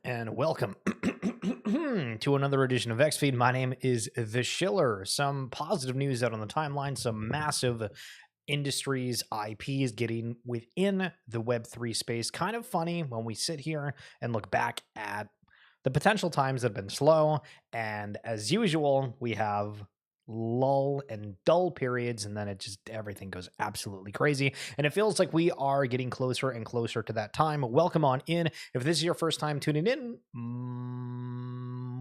and welcome to another edition of XFeed. My name is The Schiller. Some positive news out on the timeline, some massive industries, IPs getting within the Web3 space. Kind of funny when we sit here and look back at the potential times that have been slow. And as usual, we have lull and dull periods, and then everything goes absolutely crazy, and it feels like we are getting closer and closer to that time. Welcome on in. If this is your first time tuning in,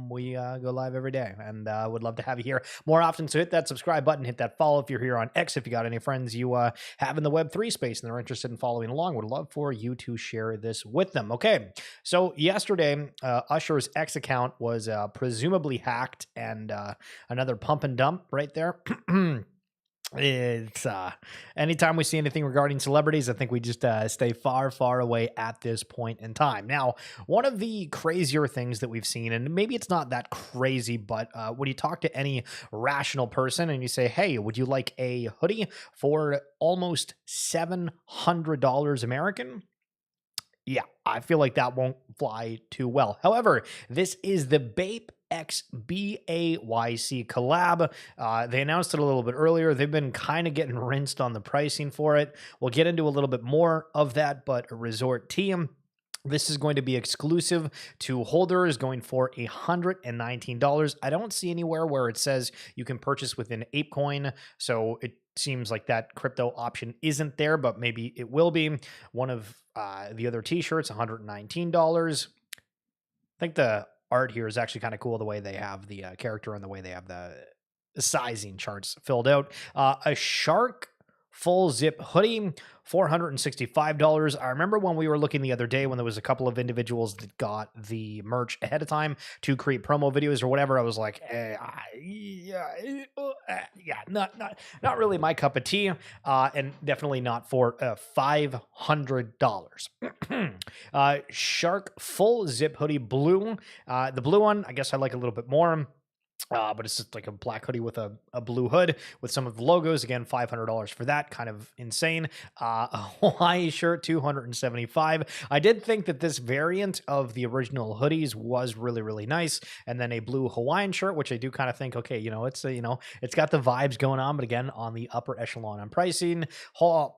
we go live every day, and would love to have you here more often. So hit that subscribe button, hit that follow if you're here on X. If you got any friends you have in the Web3 space and they're interested in following along, would love for you to share this with them. Okay, so yesterday Usher's X account was presumably hacked, and another pump and dump right there. It's anytime we see anything regarding celebrities, I think we just stay far away at this point in time. Now, one of the crazier things that we've seen, and maybe it's not that crazy, but when you talk to any rational person and you say, hey, would you like a hoodie for almost $700 American? Yeah, I feel like that won't fly too well. However, this is the Bape X BAYC collab. They announced it a little bit earlier. They've been kind of getting rinsed on the pricing for it. We'll get into a little bit more of that, but a resort team. This is going to be exclusive to holders, going for $119. I don't see anywhere where it says you can purchase within ApeCoin, so it seems like that crypto option isn't there, but maybe it will be. One of the other t-shirts, $119. I think the art here is actually kind of cool, the way they have the character and the way they have the sizing charts filled out. A shark full zip hoodie, $465. I remember when we were looking the other day when there was a couple of individuals that got the merch ahead of time to create promo videos or whatever. I was like, not really my cup of tea, and definitely not for $500. Shark full zip hoodie blue. The blue one, I guess I like a little bit more. But it's just like a black hoodie with a blue hood with some of the logos. Again, $500 for that. Kind of insane. A Hawaii shirt, $275. I did think that this variant of the original hoodies was really nice. And then a blue Hawaiian shirt, which I do kind of think, okay, it's it's got the vibes going on, but again, on the upper echelon on pricing. Polo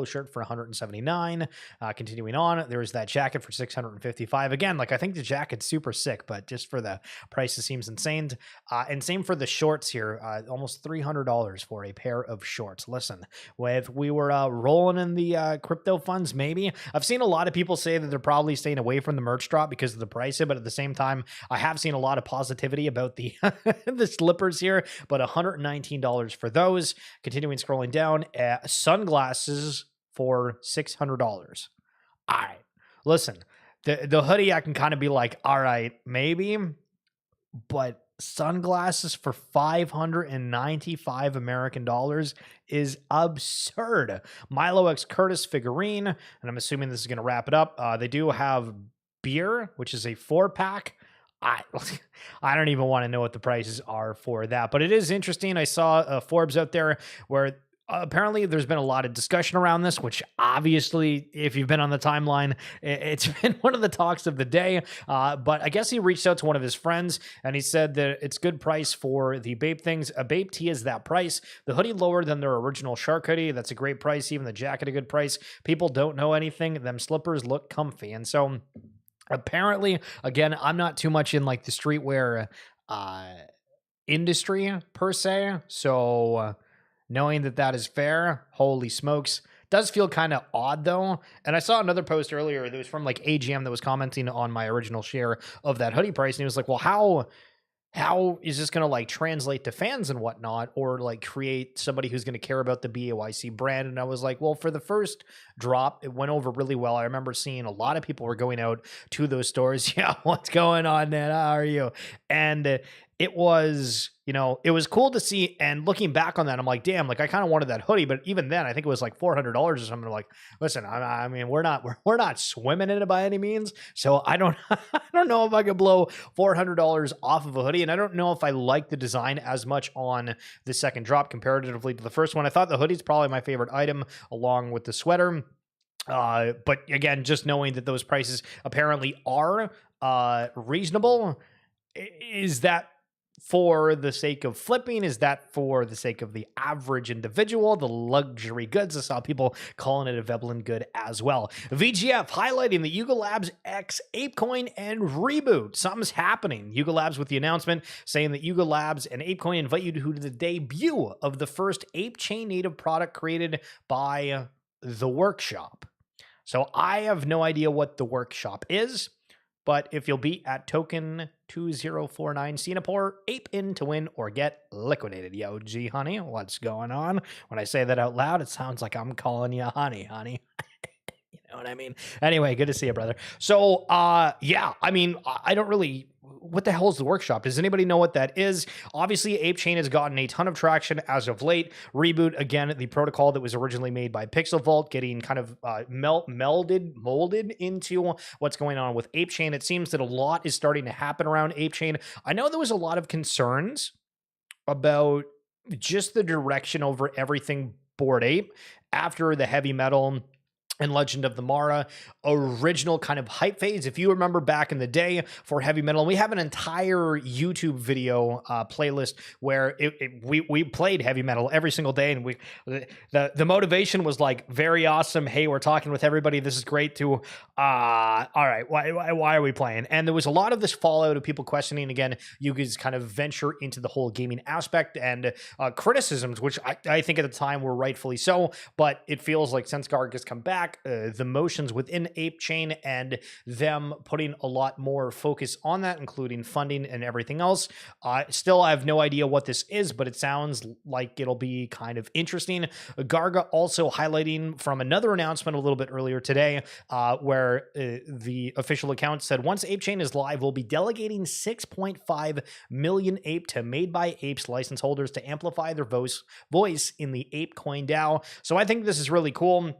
shirt for $179. Continuing on, there's that jacket for $655. Again, like I think the jacket's super sick, but just for the price, it seems insane. And same for the shorts here, almost $300 for a pair of shorts. Listen, if we were rolling in the crypto funds, maybe. I've seen a lot of people say that they're probably staying away from the merch drop because of the price, but at the same time, I have seen a lot of positivity about the the slippers here, but $119 for those. Continuing scrolling down, sunglasses for $600. All right, listen, the hoodie, I can kind of be like, all right, maybe. But sunglasses for $595 American is absurd. Milo X Curtis figurine, and I'm assuming this is going to wrap it up. They do have beer, which is a 4-pack. I don't even want to know what the prices are for that, but it is interesting. I saw Forbes out there where apparently there's been a lot of discussion around this, which obviously, if you've been on the timeline, it's been one of the talks of the day. But I guess he reached out to one of his friends and he said that it's good price for the Bape things. A Bape tee is that price. The hoodie lower than their original shark hoodie. That's a great price. Even the jacket, a good price. People don't know anything. Them slippers look comfy. And so apparently, again, I'm not too much in like the streetwear industry per se. So knowing that is fair, holy smokes. Does feel kind of odd though. And I saw another post earlier that was from like AGM that was commenting on my original share of that hoodie price. And he was like, well, how is this going to like translate to fans and whatnot, or like create somebody who's going to care about the BAYC brand? And I was like, well, for the first drop, it went over really well. I remember seeing a lot of people were going out to those stores. Yeah, what's going on, man? How are you? And it was, it was cool to see. And looking back on that, I'm like, damn, like I kind of wanted that hoodie, but even then I think it was like $400 or something. Like, listen, I mean, we're not swimming in it by any means. So I don't know if I could blow $400 off of a hoodie. And I don't know if I like the design as much on the second drop comparatively to the first one. I thought the hoodie's probably my favorite item along with the sweater. But again, just knowing that those prices apparently are reasonable, is that for the sake of flipping? Is that for the sake of the average individual, the luxury goods? I saw people calling it a Veblen good as well. VGF highlighting the Yuga Labs X ApeCoin and reboot. Something's happening. Yuga Labs with the announcement saying that Yuga Labs and ApeCoin invite you to the debut of the first ape chain native product created by the workshop. So I have no idea what the workshop is, but if you'll be at token 2049 Singapore, ape in to win or get liquidated. Yo, G honey, what's going on? When I say that out loud, it sounds like I'm calling you honey. You know what I mean? Anyway, good to see you, brother. So, yeah, I mean, I don't really. What the hell is the workshop? Does anybody know what that is? Obviously, ApeChain has gotten a ton of traction as of late. Reboot, again, the protocol that was originally made by Pixel Vault, getting kind of molded into what's going on with ApeChain. It seems that a lot is starting to happen around ApeChain. I know there was a lot of concerns about just the direction over everything Bored Ape after the heavy metal and Legend of the Mara original kind of hype phase. If you remember back in the day for heavy metal, and we have an entire YouTube video playlist where we played heavy metal every single day, and the motivation was like very awesome. Hey, we're talking with everybody. This is great. To all right, why are we playing? And there was a lot of this fallout of people questioning again Yuga's kind of venture into the whole gaming aspect and criticisms, which I think at the time were rightfully so. But it feels like since Garg has come back, the motions within ApeChain and them putting a lot more focus on that, including funding and everything else. Still, I have no idea what this is, but it sounds like it'll be kind of interesting. Garga also highlighting from another announcement a little bit earlier today, where the official account said, once ApeChain is live, we'll be delegating 6.5 million ape to Made by Apes license holders to amplify their voice in the ApeCoin DAO. So I think this is really cool.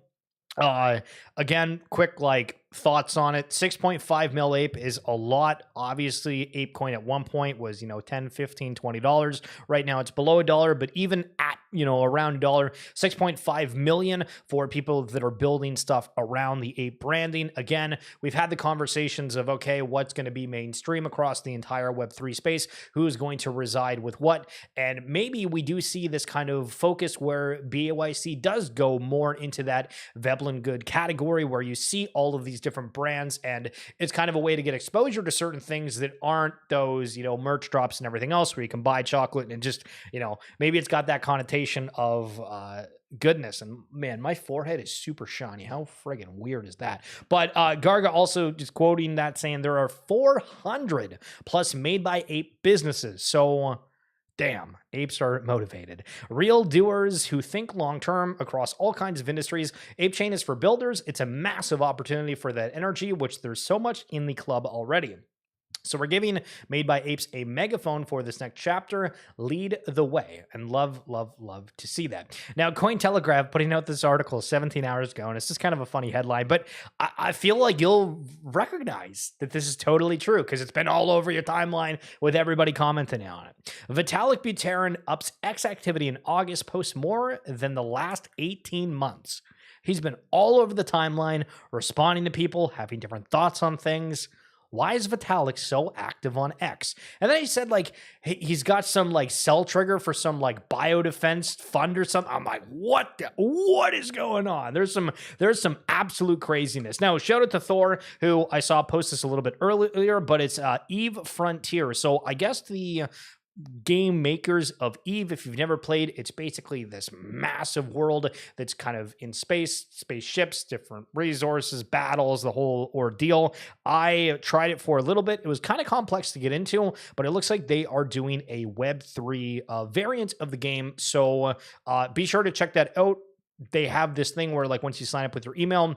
Again, quick like thoughts on it. 6.5 mil ape is a lot. Obviously, ApeCoin at one point was, $10, $15, $20. Right now it's below $1, but even at, around $1, 6.5 million for people that are building stuff around the ape branding. Again, we've had the conversations of, okay, what's going to be mainstream across the entire Web3 space? Who's going to reside with what? And maybe we do see this kind of focus where BAYC does go more into that Veblen good category where you see all of these different brands, and it's kind of a way to get exposure to certain things that aren't those, merch drops and everything else where you can buy chocolate and just, maybe it's got that connotation of goodness. And man, my forehead is super shiny. How friggin' weird is that? But Garga also just quoting that saying there are 400 plus Made by Ape businesses. So damn, apes are motivated. Real doers who think long-term across all kinds of industries. ApeChain is for builders. It's a massive opportunity for that energy, which there's so much in the club already. So we're giving Made by Apes a megaphone for this next chapter. Lead the way. And love to see that. Now, Cointelegraph putting out this article 17 hours ago, and it's just kind of a funny headline, but I feel like you'll recognize that this is totally true because it's been all over your timeline with everybody commenting on it. Vitalik Buterin ups X activity in August, posts more than the last 18 months. He's been all over the timeline, responding to people, having different thoughts on things. Why is Vitalik so active on X? And then he said, he's got some, sell trigger for some, biodefense fund or something. I'm like, what is going on? There's some absolute craziness. Now, shout out to Thor, who I saw post this a little bit earlier, but it's Eve Frontier. So I guess the game makers of Eve, if you've never played, it's basically this massive world that's kind of in space, spaceships, different resources, battles, the whole ordeal. I tried it for a little bit. It was kind of complex to get into, but it looks like they are doing a Web3 variant of the game. So be sure to check that out. They have this thing where once you sign up with your email,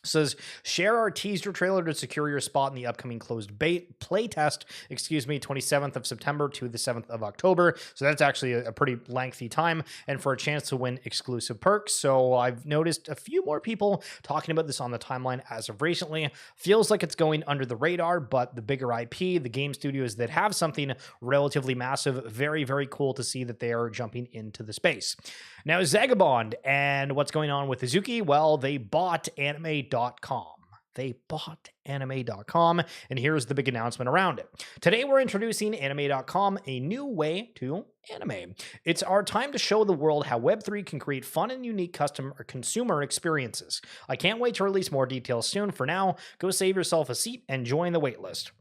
Says, share our teaser trailer to secure your spot in the upcoming closed playtest, 27th of September to the 7th of October. So that's actually a pretty lengthy time, and for a chance to win exclusive perks. So I've noticed a few more people talking about this on the timeline as of recently. Feels like it's going under the radar, but the bigger IP, the game studios that have something relatively massive, very, very cool to see that they are jumping into the space. Now, Zagabond and what's going on with Izuki? Well, they bought anime.com. They bought anime.com, and here's the big announcement around it. Today, we're introducing anime.com, a new way to anime. It's our time to show the world how Web3 can create fun and unique custom or consumer experiences. I can't wait to release more details soon. For now, go save yourself a seat and join the waitlist.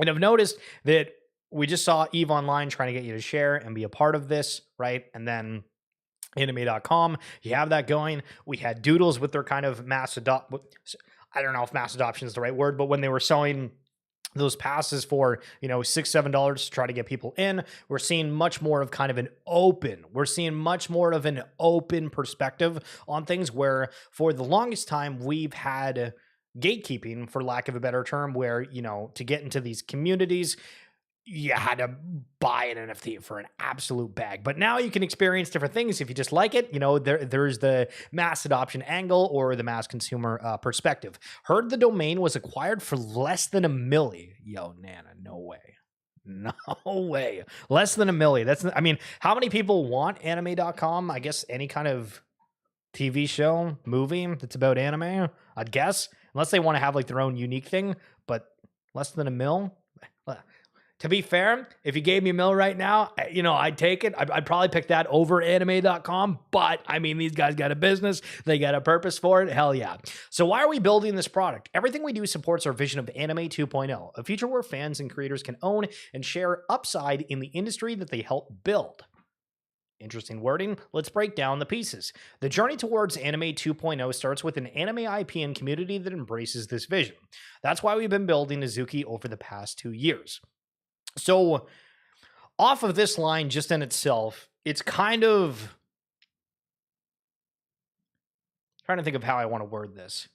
And I've noticed that we just saw EVE Online trying to get you to share and be a part of this, right? And then anime.com, you have that going. We had Doodles with their kind of mass I don't know if mass adoption is the right word, but when they were selling those passes for, $6-7 to try to get people in, we're seeing much more of kind of an open perspective on things, where for the longest time we've had gatekeeping, for lack of a better term, where, to get into these communities, you had to buy an NFT for an absolute bag. But now you can experience different things if you just like it. There's the mass adoption angle or the mass consumer perspective. Heard the domain was acquired for less than $1 million. Yo, Nana, no way. No way. Less than $1 million. How many people want anime.com? I guess any kind of TV show, movie that's about anime, I'd guess. Unless they want to have like their own unique thing, but less than $1 million? To be fair, if you gave me $1 million right now, I'd take it. I'd probably pick that over anime.com, but these guys got a business. They got a purpose for it. Hell yeah. So why are we building this product? Everything we do supports our vision of Anime 2.0, a future where fans and creators can own and share upside in the industry that they help build. Interesting wording. Let's break down the pieces. The journey towards Anime 2.0 starts with an anime IP and community that embraces this vision. That's why we've been building Izuki over the past 2 years. So off of this line just in itself, it's kind of trying to think of how I want to word this.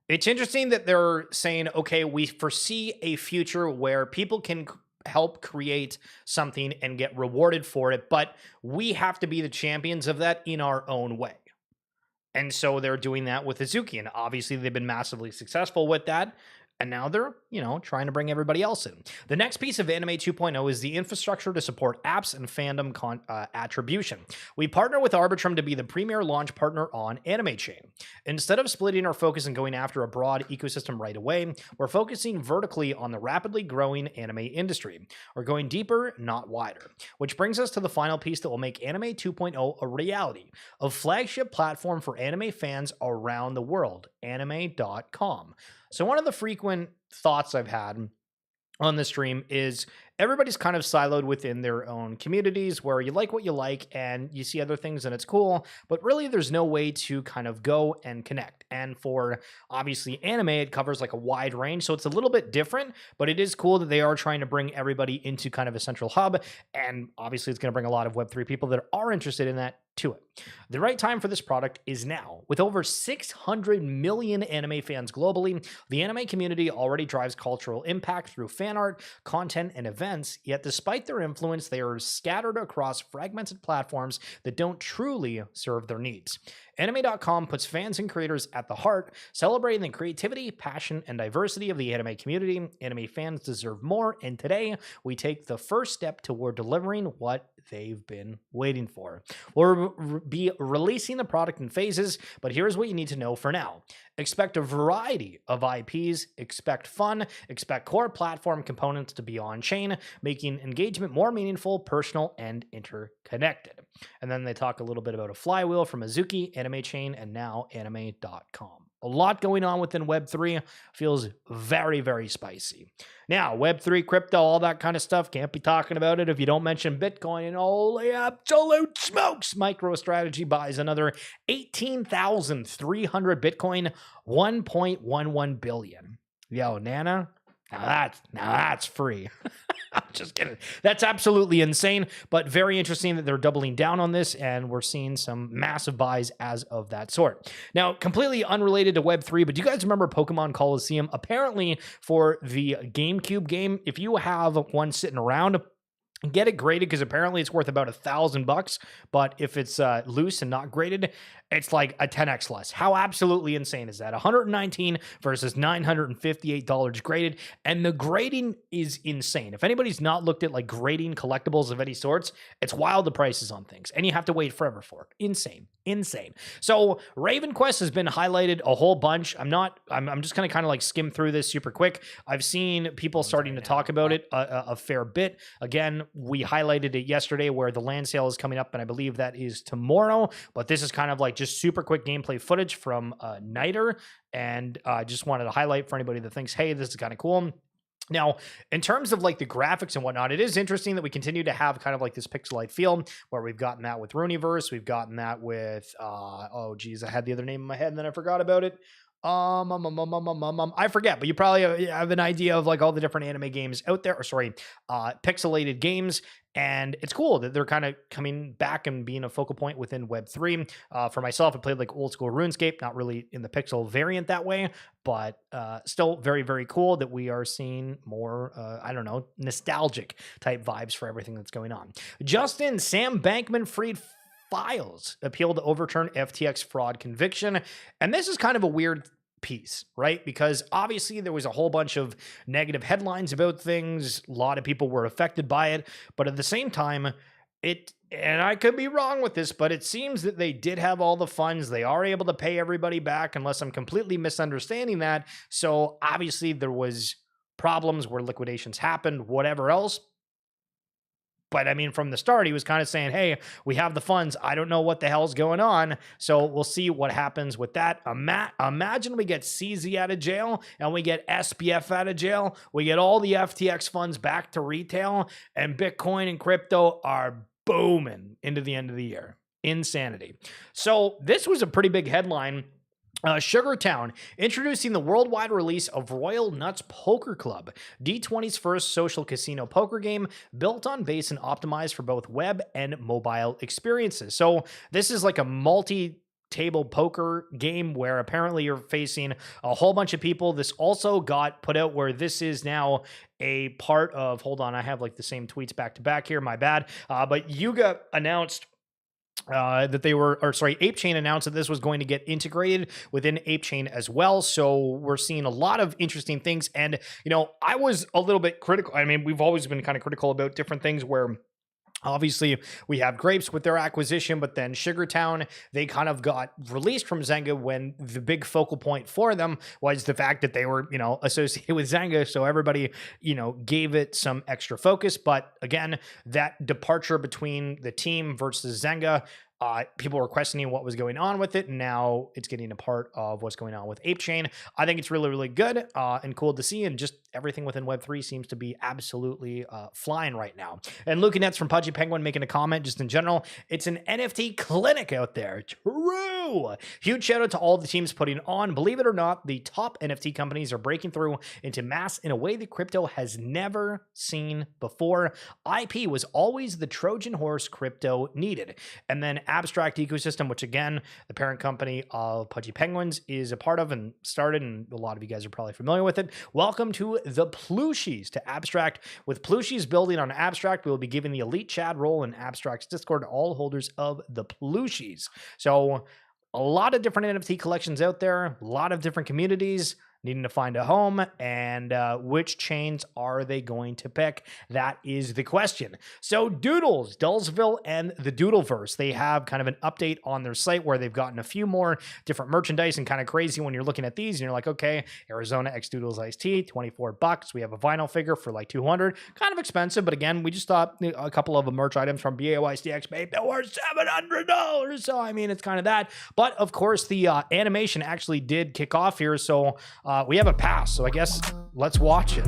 It's interesting that they're saying, okay, we foresee a future where people can help create something and get rewarded for it, but we have to be the champions of that in our own way. And so they're doing that with Izuki, and obviously they've been massively successful with that. And now they're, trying to bring everybody else in. The next piece of Anime 2.0 is the infrastructure to support apps and fandom attribution. We partner with Arbitrum to be the premier launch partner on Anime Chain. Instead of splitting our focus and going after a broad ecosystem right away, we're focusing vertically on the rapidly growing anime industry. We're going deeper, not wider. Which brings us to the final piece that will make Anime 2.0 a reality. A flagship platform for anime fans around the world, anime.com. So one of the frequent thoughts I've had on the stream is everybody's kind of siloed within their own communities, where you like what you like and you see other things and it's cool, but really there's no way to kind of go and connect. And for obviously anime, it covers like a wide range, so it's a little bit different, but it is cool that they are trying to bring everybody into kind of a central hub. And obviously it's going to bring a lot of Web3 people that are interested in that to it. The right time for this product is now. With over 600 million anime fans globally, the anime community already drives cultural impact through fan art, content, and events, yet despite their influence, they are scattered across fragmented platforms that don't truly serve their needs. Anime.com puts fans and creators at the heart, celebrating the creativity, passion, and diversity of the anime community. Anime fans deserve more, and today we take the first step toward delivering what they've been waiting for. We'll be releasing the product in phases, but here's what you need to know for now. Expect a variety of IPs, expect fun, expect core platform components to be on-chain, making engagement more meaningful, personal, and interconnected. And then they talk a little bit about a flywheel from Izuki, Anime Chain, and now anime.com. A lot going on within Web3. Feels very, very spicy. Now, Web3, crypto, all that kind of stuff. Can't be talking about it if you don't mention Bitcoin. And holy absolute smokes, MicroStrategy buys another 18,300 Bitcoin, 1.11 billion. Yo, Nana, Now that's free. I'm just kidding. That's absolutely insane, but very interesting that they're doubling down on this, and we're seeing some massive buys as of that sort. Now, completely unrelated to Web3, but do you guys remember Pokemon Coliseum? Apparently, for the GameCube game, if you have one sitting around, get it graded, because apparently it's worth about $1,000, but if it's loose and not graded, it's like a 10x less. How absolutely insane is that? $119 versus $958 graded, and the grading is insane. If anybody's not looked at like grading collectibles of any sorts, it's wild the prices on things, and you have to wait forever for it. Insane. So Raven Quest has been highlighted a whole bunch. I'm just gonna kind of like skim through this super quick. I've seen people starting to talk about it a fair bit. Again, we highlighted it yesterday where the land sale is coming up, and I believe that is tomorrow, but this is kind of like just super quick gameplay footage from Niter, and I just wanted to highlight for anybody that thinks, hey, this is kind of cool. Now, in terms of like the graphics and whatnot, it is interesting that we continue to have kind of like this pixelite feel, where we've gotten that with Rooneyverse, we've gotten that with oh geez, I had the other name in my head and then I forgot about it. I forget, but you probably have an idea of like all the different anime games out there, or sorry, pixelated games. And it's cool that they're kind of coming back and being a focal point within Web3. For myself, I played like old school RuneScape, not really in the pixel variant that way, but still very, very cool that we are seeing more, I don't know, nostalgic type vibes for everything that's going on. Justin, Sam Bankman-Fried files appeal to overturn FTX fraud conviction. And this is kind of a weird piece, right? Because obviously there was a whole bunch of negative headlines about things. A lot of people were affected by it. But at the same time, and I could be wrong with this, but it seems that they did have all the funds. They are able to pay everybody back, unless I'm completely misunderstanding that. So obviously there was problems where liquidations happened, whatever else. But I mean, from the start, he was kind of saying, hey, we have the funds. I don't know what the hell's going on. So we'll see what happens with that. Imagine we get CZ out of jail and we get SBF out of jail. We get all the FTX funds back to retail, and Bitcoin and crypto are booming into the end of the year. Insanity. So this was a pretty big headline. Sugartown introducing the worldwide release of Royal Nuts Poker Club, D20's first social casino poker game built on base and optimized for both web and mobile experiences. So this is like a multi-table poker game where apparently you're facing a whole bunch of people. This also got put out where this is now a part of, hold on, I have like the same tweets back to back here, my bad. But Yuga announced that they were, or sorry, ApeChain announced that this was going to get integrated within ApeChain as well. So we're seeing a lot of interesting things. And, you know, I was a little bit critical. I mean, we've always been kind of critical about different things where obviously we have Grapes with their acquisition, but then Sugartown, they kind of got released from Zynga when the big focal point for them was the fact that they were, you know, associated with Zynga. So everybody, you know, gave it some extra focus. But again, that departure between the team versus Zynga, people were questioning what was going on with it, and now it's getting a part of what's going on with ApeChain. I think it's really, really good and cool to see, and just everything within Web3 seems to be absolutely flying right now. And Luke Nets from Pudgy Penguin making a comment just in general. It's an NFT clinic out there. True. Huge shout out to all the teams putting on. Believe it or not, the top NFT companies are breaking through into mass in a way that crypto has never seen before. IP was always the Trojan horse crypto needed. And then Abstract ecosystem, which again, the parent company of Pudgy Penguins is a part of and started, and a lot of you guys are probably familiar with it. Welcome to the Plushies, to Abstract. With Plushies building on Abstract, we will be giving the elite Chad role in Abstract's Discord to all holders of the Plushies. So a lot of different NFT collections out there, a lot of different communities needing to find a home, and which chains are they going to pick? That is the question. So Dullsville and the Doodleverse, they have kind of an update on their site where they've gotten a few more different merchandise, and kind of crazy when you're looking at these and you're like, okay, Arizona X Doodles Iced Tea, $24. We have a vinyl figure for like $200. Kind of expensive, but again, we just thought a couple of merch items from BAYCX Babe that were $700. So I mean, it's kind of that. But of course, the animation actually did kick off here, so we have a pass, so I guess let's watch it.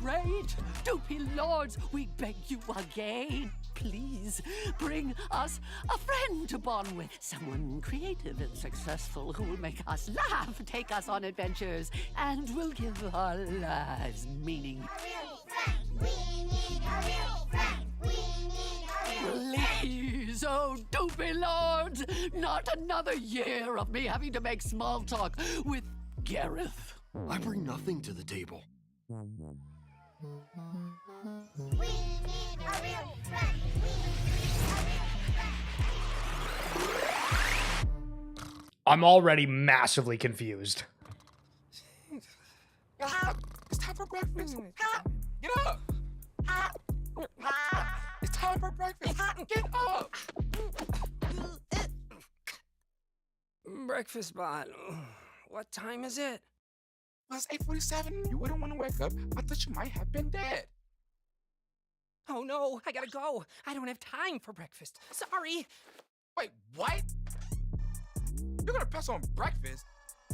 Great! Doopy Lord lords, we beg you again, please bring us a friend to bond with. Someone creative and successful who will make us laugh, take us on adventures, and will give our lives meaning. We need a real friend. We need a real friend. Please, oh doopy lords, not another year of me having to make small talk with Gareth. I bring nothing to the table. We need a real friend. I'm already massively confused. It's time for breakfast. Get up. It's time for breakfast. Get up. Breakfast bot. What time is it? Well, it's 8:47. You wouldn't want to wake up. I thought you might have been dead. Oh no, I gotta go. I don't have time for breakfast. Sorry. Wait, what? You're gonna pass on breakfast?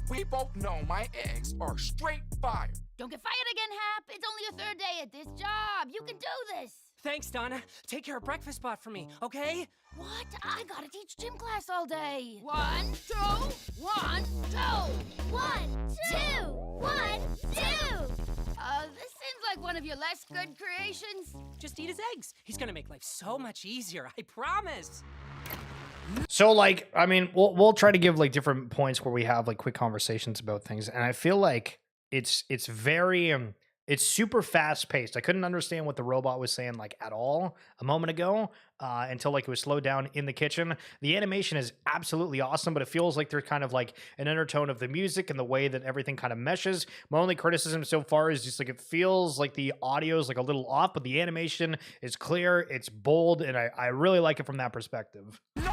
We both know my eggs are straight fire. Don't get fired again, Hap. It's only your third day at this job. You can do this. Thanks, Donna. Take care of breakfast bot for me, okay? What? I gotta teach gym class all day. 1, 2, 1, 2. 1, 2, 1, 2. This seems like one of your less good creations. Just eat his eggs. He's gonna make life so much easier, I promise. So, like, I mean, we'll try to give like different points where we have like quick conversations about things, and I feel like it's very it's super fast paced. I couldn't understand what the robot was saying like at all a moment ago until like it was slowed down in the kitchen. The animation is absolutely awesome, but it feels like there's kind of like an undertone of the music and the way that everything kind of meshes. My only criticism so far is just like it feels like the audio is like a little off, but the animation is clear, it's bold, and I really like it from that perspective. No!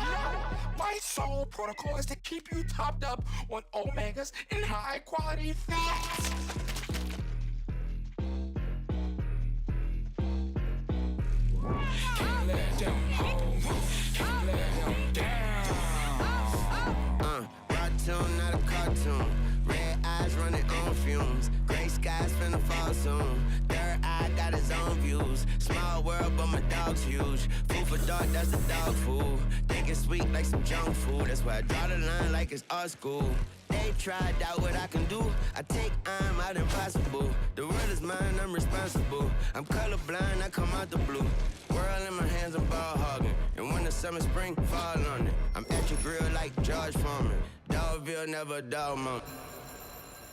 My sole protocol is to keep you topped up on omegas and high quality fats. Can't let them home. Can't let them down. Cartoon, not a cartoon. Red eyes running on fumes. Gray skies finna fall soon. Third eye got his own views. Small world, but my dog's huge. Food for dog, that's the dog food. Think it's sweet like some junk food. That's why I draw the line like it's our school. They tried out what I can do. I take I'm out impossible. The world is mine, I'm responsible. I'm colorblind, I come out the blue. World in my hands, I'm ball hogging. And when the summer, spring, fall on it. I'm at your grill like George Foreman. Dullsville, never a dog moment.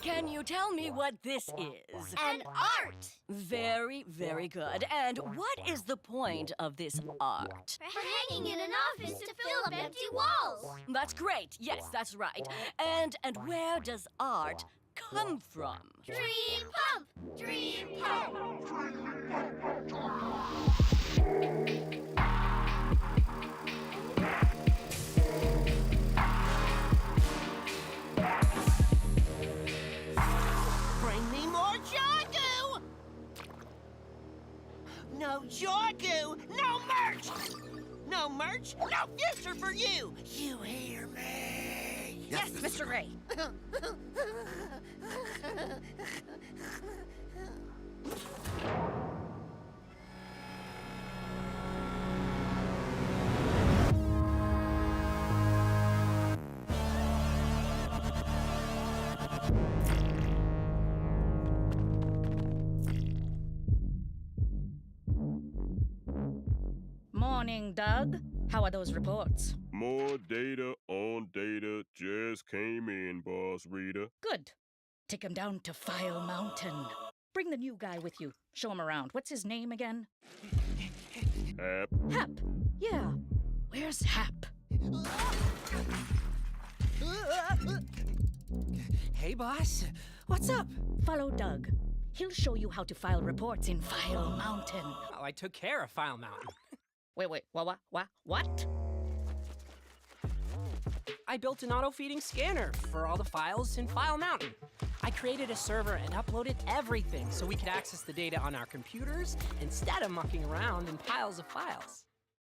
Can you tell me what this is? An art. Very, very good. And what is the point of this art? For hanging in an office to fill up empty walls. That's great. Yes, that's right. And where does art come from? Dream pump. Dream pump. Bring me more Jorgu! No Jorgu! No merch! No merch, no future for you! You hear me? Yes, Mr. Gray. Morning, Doug. How are those reports? More data on data just came in, Boss Reader. Good. Take him down to File Mountain. Bring the new guy with you. Show him around. What's his name again? Hap. Hap. Yeah. Where's Hap? Hey, boss. What's up? Follow Doug. He'll show you how to file reports in File Mountain. Oh, I took care of File Mountain. Wait, what? I built an auto-feeding scanner for all the files in File Mountain. I created a server and uploaded everything so we could access the data on our computers instead of mucking around in piles of files.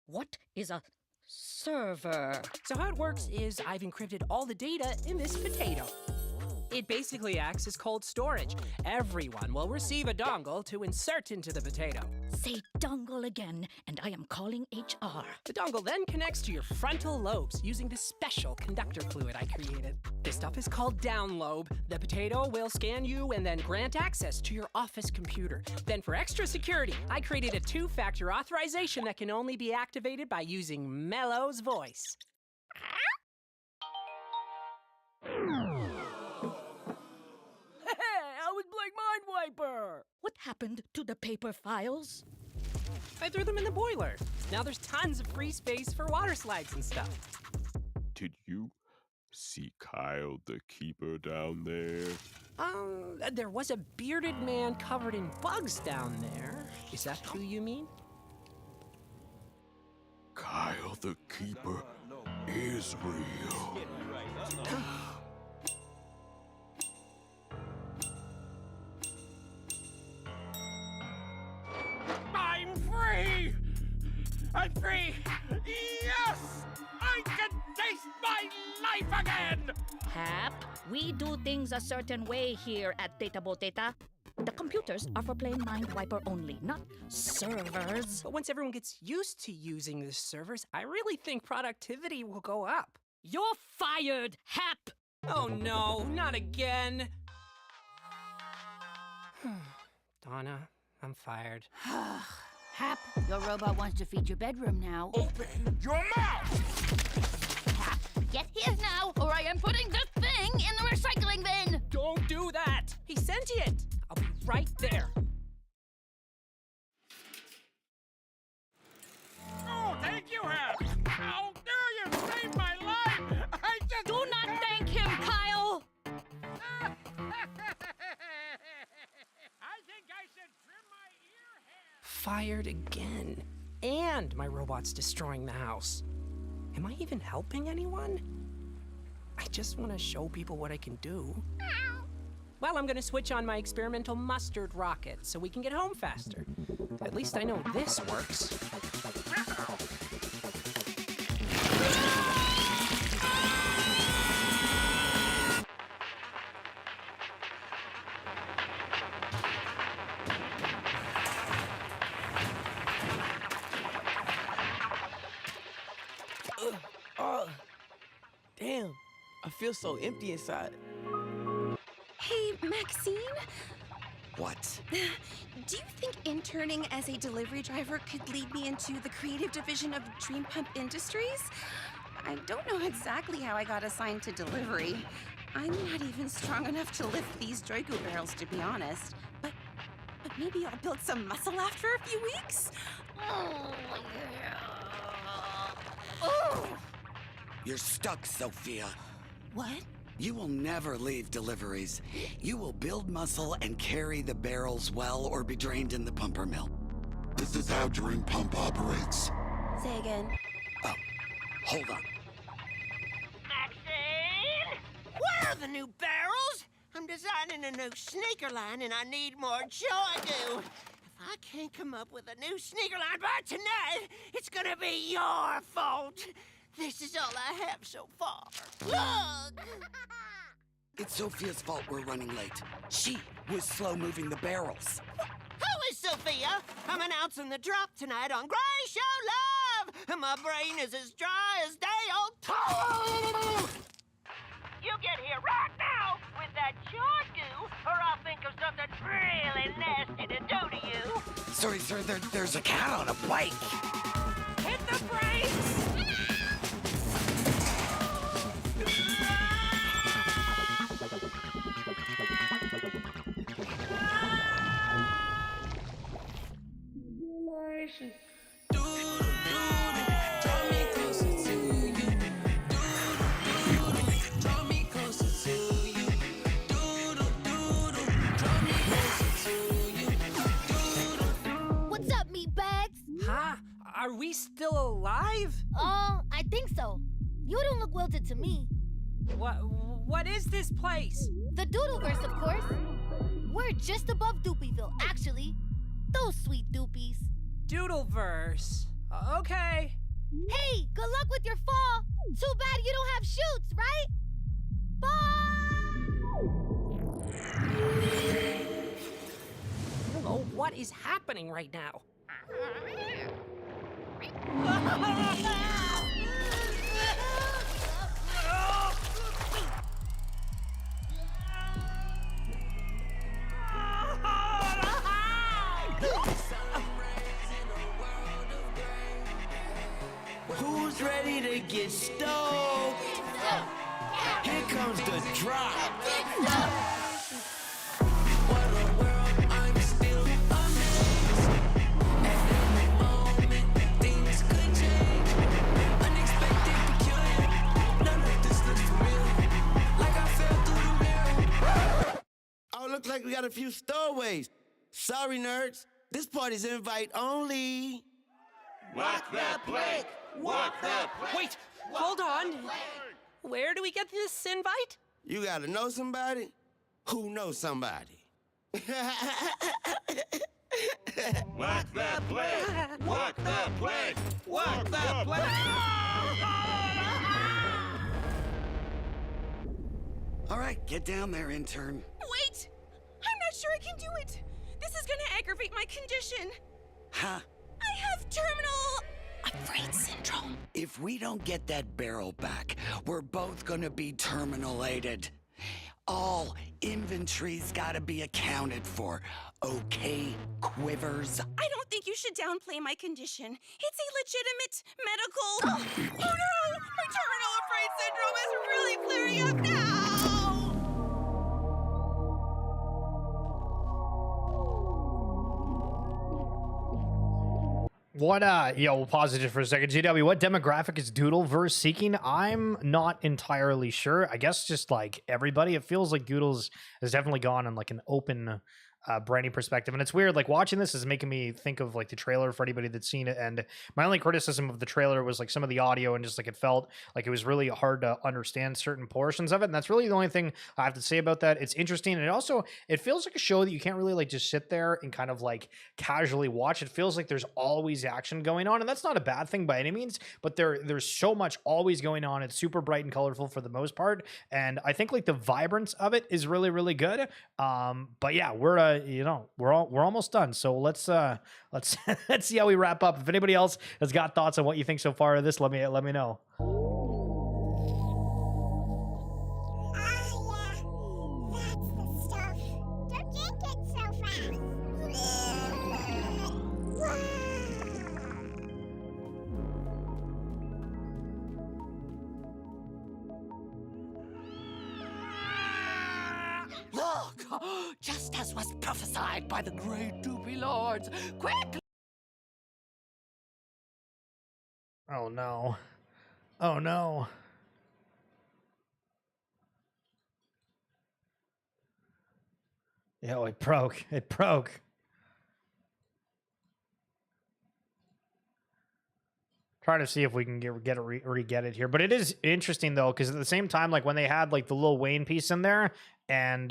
What is a server? So how it works is I've encrypted all the data in this potato. It basically acts as cold storage. Everyone will receive a dongle to insert into the potato. Say dongle again, and I am calling HR. The dongle then connects to your frontal lobes using the special conductor fluid I created. This stuff is called down lobe. The potato will scan you and then grant access to your office computer. Then for extra security, I created a 2-factor authorization that can only be activated by using Mello's voice. I was Blake Mindwiper! What happened to the paper files? I threw them in the boiler. Now there's tons of free space for water slides and stuff. Did you see Kyle the Keeper down there? There was a bearded man covered in bugs down there. Is that who you mean? Kyle the Keeper is real. I'm free! I'm free! Yes! I can taste my life again! Hap, we do things a certain way here at Theta Boteta. The computers are for playing Mindwiper only, not servers. But once everyone gets used to using the servers, I really think productivity will go up. You're fired, Hap! Oh no, not again. Donna, I'm fired. Hap, your robot wants to feed your bedroom now. Open your mouth! Hap, get here now, or I am putting this thing in the recycling bin! Don't do that! He's sentient! I'll be right there. Oh, thank you, Hap! How dare you save my life! I just... Do not thank him, Kyle! I think I should trim my ear hair! Fired again. And my robot's destroying the house. Am I even helping anyone? I just want to show people what I can do. Well, I'm gonna switch on my experimental mustard rocket so we can get home faster. At least I know this works. Damn, I feel so empty inside. Hey, Maxine, What? do you think interning as a delivery driver could lead me into the creative division of Dream Pump Industries? I don't know exactly how I got assigned to delivery. I'm not even strong enough to lift these Draco barrels, to be honest. But maybe I'll build some muscle after a few weeks? Oh, yeah. Oh! You're stuck, Sophia. What? You will never leave deliveries. You will build muscle and carry the barrels well or be drained in the pumper mill. This is how Dream Pump operates. Say again. Oh, hold on. Maxine! Where are the new barrels? I'm designing a new sneaker line and I need more joy glue. If I can't come up with a new sneaker line by tonight, it's gonna be your fault. This is all I have so far. Look! It's Sophia's fault we're running late. She was slow moving the barrels. Who is Sophia? I'm announcing the drop tonight on Gray Show Live! And my brain is as dry as day old toast! You get here right now with that joy glue, or I'll think of something really nasty to do to you. Sorry, sir, there's a cat on a bike. Hit the brakes! What's up, meatbags? Huh? Are we still alive? I think so. You don't look wilted to me. What is this place? The Doodleverse, of course. We're just above Doopyville, actually. Those sweet doopies. Doodleverse. Okay. Hey, good luck with your fall. Too bad you don't have shoots, right? Bye! what is happening right now. Who's ready to get stoked? Here comes the drop. What a world, I'm still amazed. At every moment, things could change. Unexpected, peculiar. None of this looks familiar. Like I fell through the mirror. Oh, look like we got a few stowaways. Sorry, nerds. This party's invite only. Walk the plank! Walk the plank! Wait, hold on. Where do we get this invite? You gotta know somebody who knows somebody. Walk the plank! Walk the plank! Walk the plank! All right, get down there, intern. Wait! I'm not sure I can do it. This is gonna aggravate my condition. Huh? I have terminal afraid syndrome. If we don't get that barrel back, we're both gonna be terminalated. All inventory's gotta be accounted for. Okay, Quivers? I don't think you should downplay my condition. It's a legitimate medical... Oh no! My terminal afraid syndrome is really clearing up now! What, we'll pause it just for a second. GW, what demographic is Doodleverse seeking? I'm not entirely sure. I guess just like everybody. It feels like Doodles has definitely gone on like an open branding perspective. And it's weird, like watching this is making me think of like the trailer for anybody that's seen it. And my only criticism of the trailer was like some of the audio and just like it felt like it was really hard to understand certain portions of it. And that's really the only thing I have to say about that. It's interesting. And it feels like a show that you can't really like just sit there and kind of like casually watch. It feels like there's always action going on. And that's not a bad thing by any means, but there's so much always going on. It's super bright and colorful for the most part. And I think like the vibrance of it is really, really good. But yeah, we're almost done. So let's let's see how we wrap up. If anybody else has got thoughts on what you think so far of this, let me know. Look! Just as was prophesied by the great Doopy Lords. Quick! Oh no. Oh no. Yo, it broke. It broke. Try to see if we can re-get it here. But it is interesting though, because at the same time, like when they had like the Lil Wayne piece in there and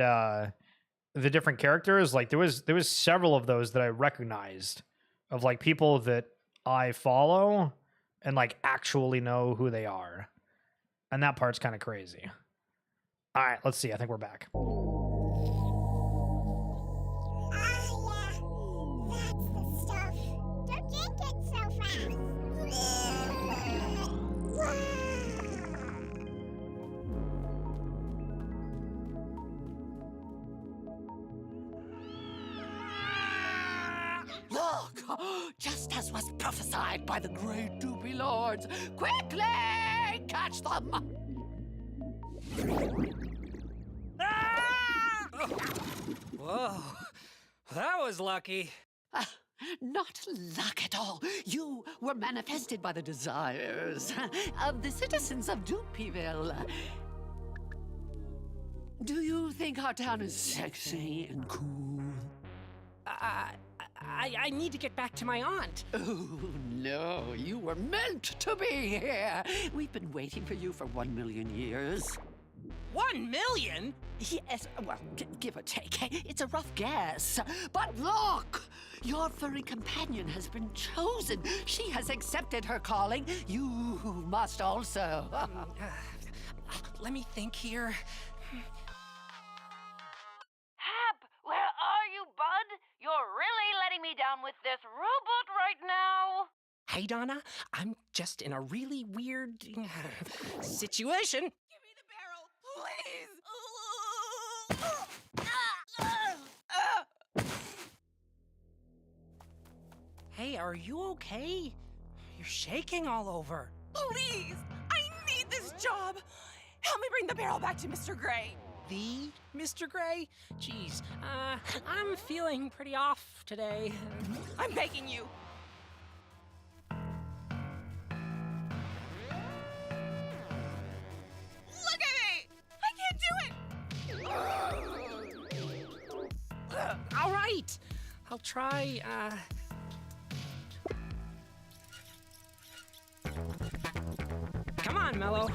the different characters, like there was several of those that I recognized of like people that I follow and like actually know who they are. And that part's kind of crazy. All right, let's see. I think we're back. Look! Just as was prophesied by the great Doopy Lords. Quickly! Catch them! Whoa, that was lucky. Not luck at all. You were manifested by the desires of the citizens of Doopyville. Do you think our town is sexy and cool? I need to get back to my aunt. Oh, no, you were meant to be here. We've been waiting for you for 1 million years. 1 million? Yes, well, give or take. It's a rough guess. But look! Your furry companion has been chosen. She has accepted her calling. You must also. Let me think here. Hap, where are you, bud? You're really with this robot right now? Hey, Donna, I'm just in a really weird situation. Give me the barrel, please! Hey, are you okay? You're shaking all over. Please! I need this job! Help me bring the barrel back to Mr. Gray. The Mr. Gray? Jeez, I'm feeling pretty off today. I'm begging you. Look at me! I can't do it! All right, I'll try, Come on, Mello.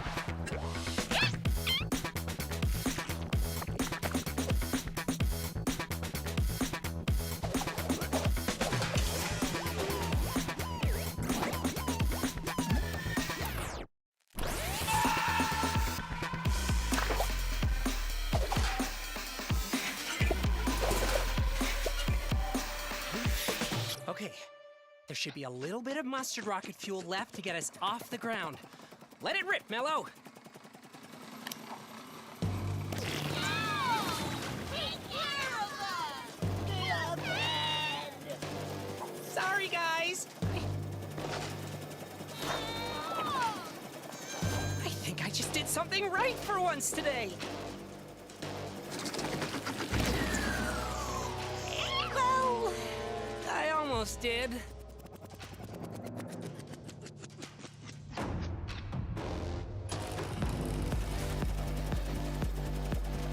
Okay, there should be a little bit of mustard rocket fuel left to get us off the ground. Let it rip, Mello. Sorry, guys. I think I just did something right for once today. Well, I almost did.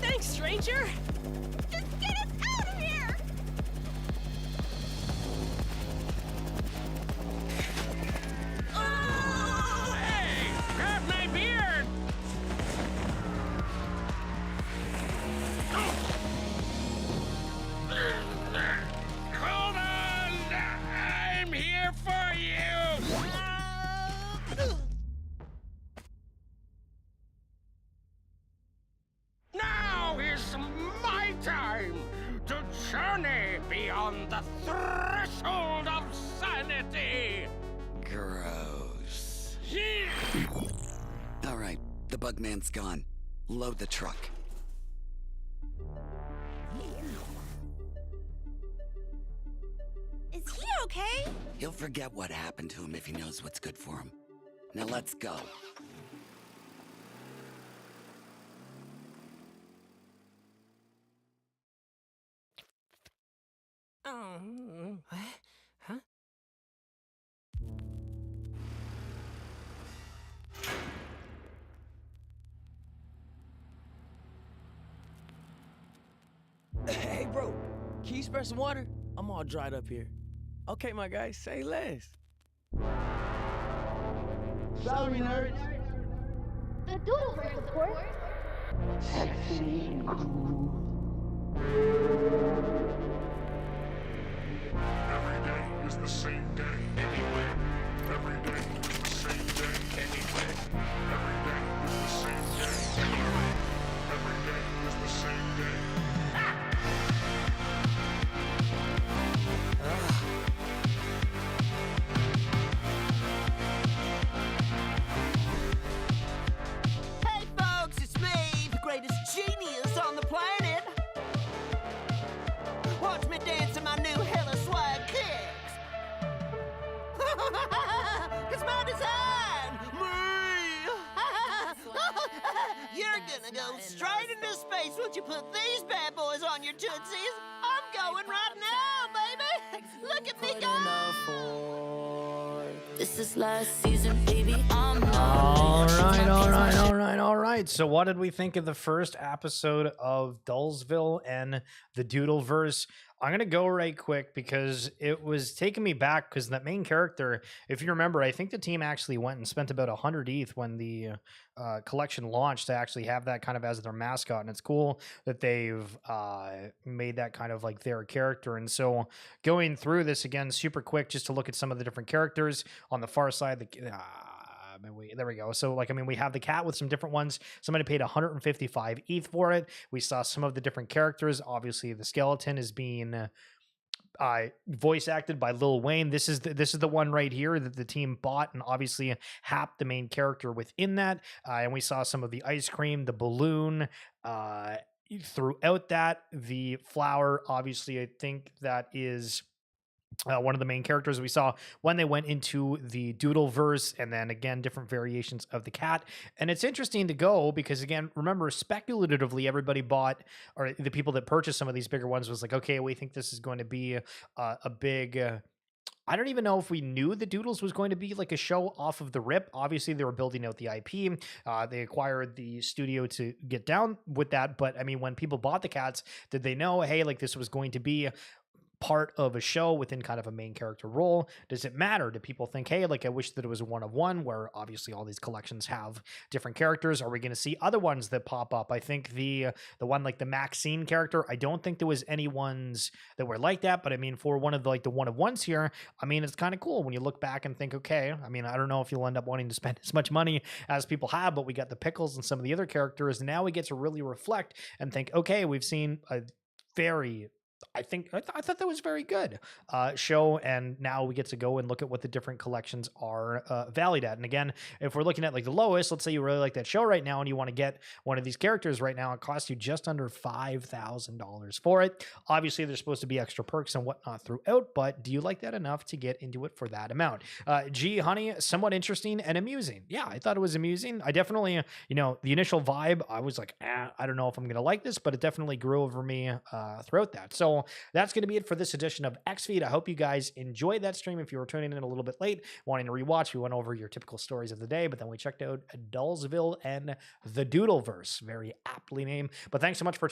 Thanks, stranger. Just get us out of here! Hey, grab my beard! Hold on! I'm here for you! Now is my time to journey beyond the threshold of sanity! Gross. All right, the Bugman's gone. Load the truck. Is he okay? He'll forget what happened to him if he knows what's good for him. Now let's go. Oh, what? Huh? Hey, bro, can you spare some water? I'm all dried up here. Okay, my guy, say less. Sorry, nerds. The Doodleverse, of course. Sexy and cool. Every day is the same day. Anywhere. Every day is the same day. Anywhere. Every day is the same day. Anywhere. Every day is the same day. Hey folks, it's me, the greatest genius on the planet. Watch me dance in my new hella swag kicks. It's my design, me. You're gonna go straight into space once you put these bad boys on your tootsies. I'm going right now, baby. Look at me go. This is last season, baby. I'm not. All right. So what did we think of the first episode of Dullsville and the Doodleverse? I'm going to go right quick because it was taking me back because that main character, if you remember, I think the team actually went and spent about 100 ETH when the collection launched to actually have that kind of as their mascot. And it's cool that they've made that kind of like their character. And so going through this again, super quick, just to look at some of the different characters on the far side, there we go. So, like, I mean, we have the cat with some different ones. Somebody paid 155 ETH for it. We saw some of the different characters. Obviously, the skeleton is being voice acted by Lil Wayne. This is the one right here that the team bought, and obviously Hap, the main character within that. And we saw some of the ice cream, the balloon, throughout that. The flower, obviously, I think that is one of the main characters we saw when they went into the Doodleverse, and then again different variations of the cat. And it's interesting to go because, again, remember, speculatively everybody bought, or the people that purchased some of these bigger ones was like, okay, we think this is going to be a big I don't even know if we knew the Doodles was going to be like a show off of the rip. Obviously, they were building out the IP. They acquired the studio to get down with that. But I mean, when people bought the cats, did they know, hey, like this was going to be part of a show within kind of a main character role? Does it matter? Do people think, hey, like I wish that it was a one of one, where obviously all these collections have different characters? Are we going to see other ones that pop up? I think the one like the Maxine character, I don't think there was any ones that were like that, but I mean, for one of the like the one of ones here, I mean, it's kind of cool when you look back and think, okay, I mean, I don't know if you'll end up wanting to spend as much money as people have, but we got the Pickles and some of the other characters, and now we get to really reflect and think, okay, we've seen a very, I thought that was very good show, and now we get to go and look at what the different collections are valued at. And again, if we're looking at like the lowest, let's say you really like that show right now and you want to get one of these characters right now, it costs you just under $5,000 for it. Obviously, there's supposed to be extra perks and whatnot throughout, but do you like that enough to get into it for that amount? Gee, honey, somewhat interesting and amusing. Yeah, I thought it was amusing. I definitely, the initial vibe, I was like, I don't know if I'm going to like this, but it definitely grew over me throughout that. So that's going to be it for this edition of XFeed. I hope you guys enjoyed that stream. If you were tuning in a little bit late, wanting to rewatch, we went over your typical stories of the day, but then we checked out Dullsville and the Doodleverse. Very aptly named. But thanks so much for